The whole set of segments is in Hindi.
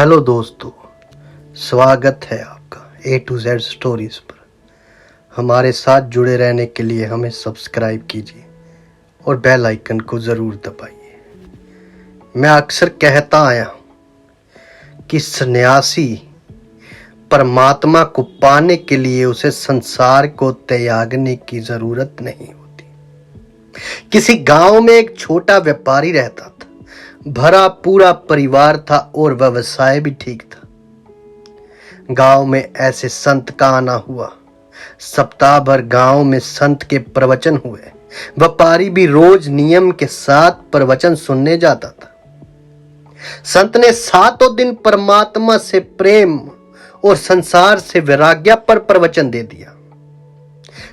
हेलो दोस्तों, स्वागत है आपका A to Z स्टोरीज पर। हमारे साथ जुड़े रहने के लिए हमें सब्सक्राइब कीजिए और बेल आइकन को ज़रूर दबाइए। मैं अक्सर कहता आया हूँ कि सन्यासी परमात्मा को पाने के लिए उसे संसार को त्यागने की ज़रूरत नहीं होती। किसी गांव में एक छोटा व्यापारी रहता था। भरा पूरा परिवार था और व्यवसाय भी ठीक था। गांव में ऐसे संत का आना हुआ। सप्ताह भर गांव में संत के प्रवचन हुए। व्यापारी भी रोज नियम के साथ प्रवचन सुनने जाता था। संत ने 7 दिन परमात्मा से प्रेम और संसार से वैराग्य पर प्रवचन दे दिया।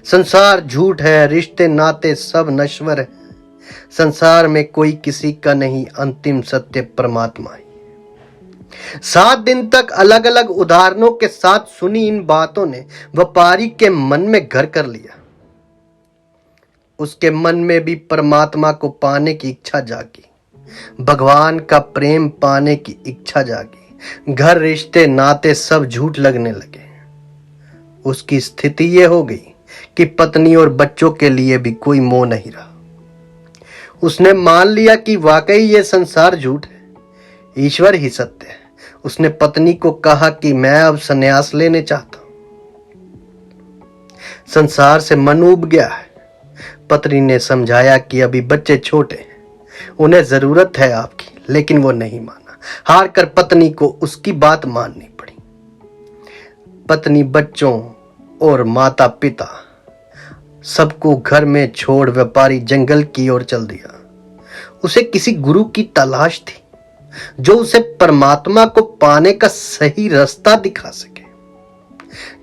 संसार झूठ है, रिश्ते नाते सब नश्वर है। संसार में कोई किसी का नहीं, अंतिम सत्य परमात्मा ही। 7 दिन तक अलग अलग उदाहरणों के साथ सुनी इन बातों ने व्यापारी के मन में घर कर लिया। उसके मन में भी परमात्मा को पाने की इच्छा जागी, भगवान का प्रेम पाने की इच्छा जागी। घर, रिश्ते, नाते सब झूठ लगने लगे। उसकी स्थिति यह हो गई कि पत्नी और बच्चों के लिए भी कोई मोह नहीं रहा। उसने मान लिया कि वाकई ये संसार झूठ है, ईश्वर ही सत्य है। उसने पत्नी को कहा कि मैं अब संन्यास लेने चाहता हूं। संसार से मन उब गया है। पत्नी ने समझाया कि अभी बच्चे छोटे हैं, उन्हें जरूरत है आपकी, लेकिन वो नहीं माना। हार कर पत्नी को उसकी बात माननी पड़ी। पत्नी, बच्चों और माता पिता सबको घर में छोड़ व्यापारी जंगल की ओर चल दिया। उसे किसी गुरु की तलाश थी जो उसे परमात्मा को पाने का सही रास्ता दिखा सके।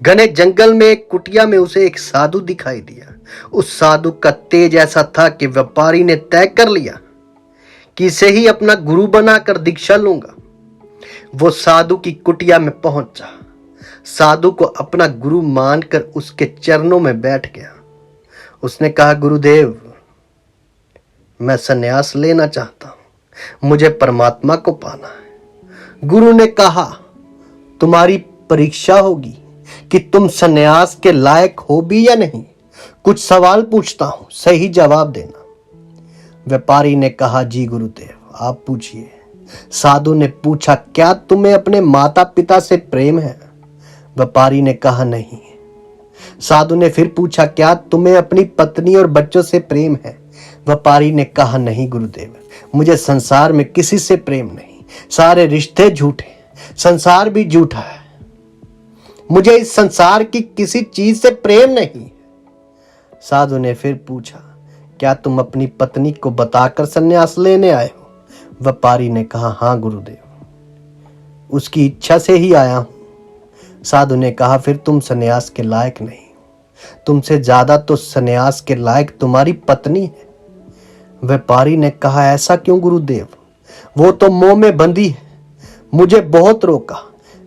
घने जंगल में एक कुटिया में उसे एक साधु दिखाई दिया। उस साधु का तेज ऐसा था कि व्यापारी ने तय कर लिया कि इसे ही अपना गुरु बनाकर दीक्षा लूंगा। वो साधु की कुटिया में पहुंचा। साधु को अपना गुरु मानकर उसके चरणों में बैठ गया। उसने कहा, गुरुदेव, मैं संन्यास लेना चाहता हूं, मुझे परमात्मा को पाना है। गुरु ने कहा, तुम्हारी परीक्षा होगी कि तुम संन्यास के लायक हो भी या नहीं। कुछ सवाल पूछता हूं, सही जवाब देना। व्यापारी ने कहा, जी गुरुदेव, आप पूछिए। साधु ने पूछा, क्या तुम्हें अपने माता पिता से प्रेम है? व्यापारी ने कहा, नहीं। साधु ने फिर पूछा, क्या तुम्हें अपनी पत्नी और बच्चों से प्रेम है? व्यापारी ने कहा, नहीं गुरुदेव, मुझे संसार में किसी से प्रेम नहीं। सारे रिश्ते झूठे, संसार भी झूठा है। मुझे इस संसार की किसी चीज से प्रेम नहीं। साधु ने फिर पूछा, क्या तुम अपनी पत्नी को बताकर संन्यास लेने आए हो? व्यापारी ने कहा, हाँ गुरुदेव, उसकी इच्छा से ही आया हूं। साधु ने कहा, फिर तुम संन्यास के लायक नहीं। तुमसे ज्यादा तो संन्यास के लायक तुम्हारी पत्नी है। व्यापारी ने कहा, ऐसा क्यों गुरुदेव? वो तो मोह में बंधी है। मुझे बहुत रोका,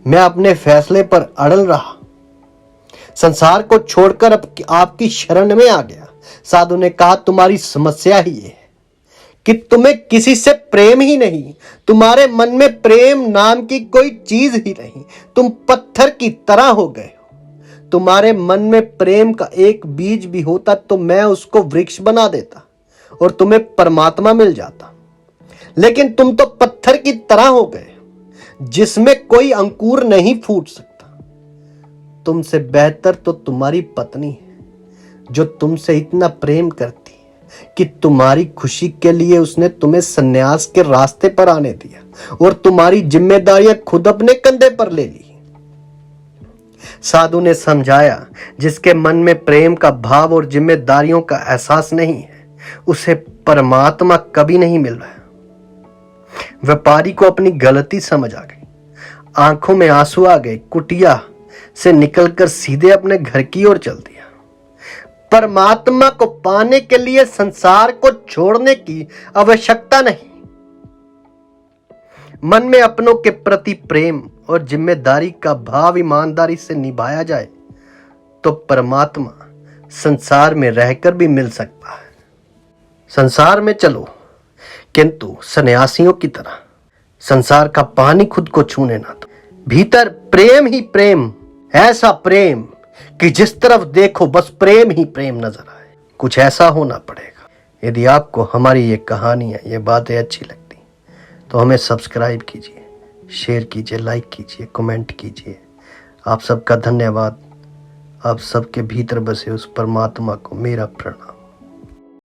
मैं अपने फैसले पर अड़ल रहा। संसार को छोड़कर अब आपकी शरण में आ गया। साधु ने कहा, तुम्हारी समस्या ही है कि तुम्हें किसी से प्रेम ही नहीं। तुम्हारे मन में प्रेम नाम की कोई चीज ही नहीं। तुम पत्थर की तरह हो गए हो। तुम्हारे मन में प्रेम का एक बीज भी होता तो मैं उसको वृक्ष बना देता और तुम्हें परमात्मा मिल जाता। लेकिन तुम तो पत्थर की तरह हो गए जिसमें कोई अंकुर नहीं फूट सकता। तुमसे बेहतर तो तुम्हारी पत्नी है, जो तुमसे इतना प्रेम करती है कि तुम्हारी खुशी के लिए उसने तुम्हें संन्यास के रास्ते पर आने दिया और तुम्हारी जिम्मेदारियां खुद अपने कंधे पर ले ली। साधु ने समझाया, जिसके मन में प्रेम का भाव और जिम्मेदारियों का एहसास नहीं है, उसे परमात्मा कभी नहीं मिल रहा। व्यापारी को अपनी गलती समझ आ गई। आंखों में आंसू आ गए। कुटिया से निकलकर सीधे अपने घर की ओर चल दिया। परमात्मा को पाने के लिए संसार को छोड़ने की आवश्यकता नहीं। मन में अपनों के प्रति प्रेम और जिम्मेदारी का भाव ईमानदारी से निभाया जाए तो परमात्मा संसार में रहकर भी मिल सकता है। संसार में चलो, किंतु सन्यासियों की तरह। संसार का पानी खुद को छूने ना दो। भीतर प्रेम ही प्रेम, ऐसा प्रेम कि जिस तरफ देखो बस प्रेम ही प्रेम नजर आए। कुछ ऐसा होना पड़ेगा। यदि आपको हमारी ये कहानियां, ये बातें अच्छी लगती तो हमें सब्सक्राइब कीजिए, शेयर कीजिए, लाइक कीजिए, कमेंट कीजिए। आप सबका धन्यवाद। आप सबके भीतर बसे उस परमात्मा को मेरा प्रणाम।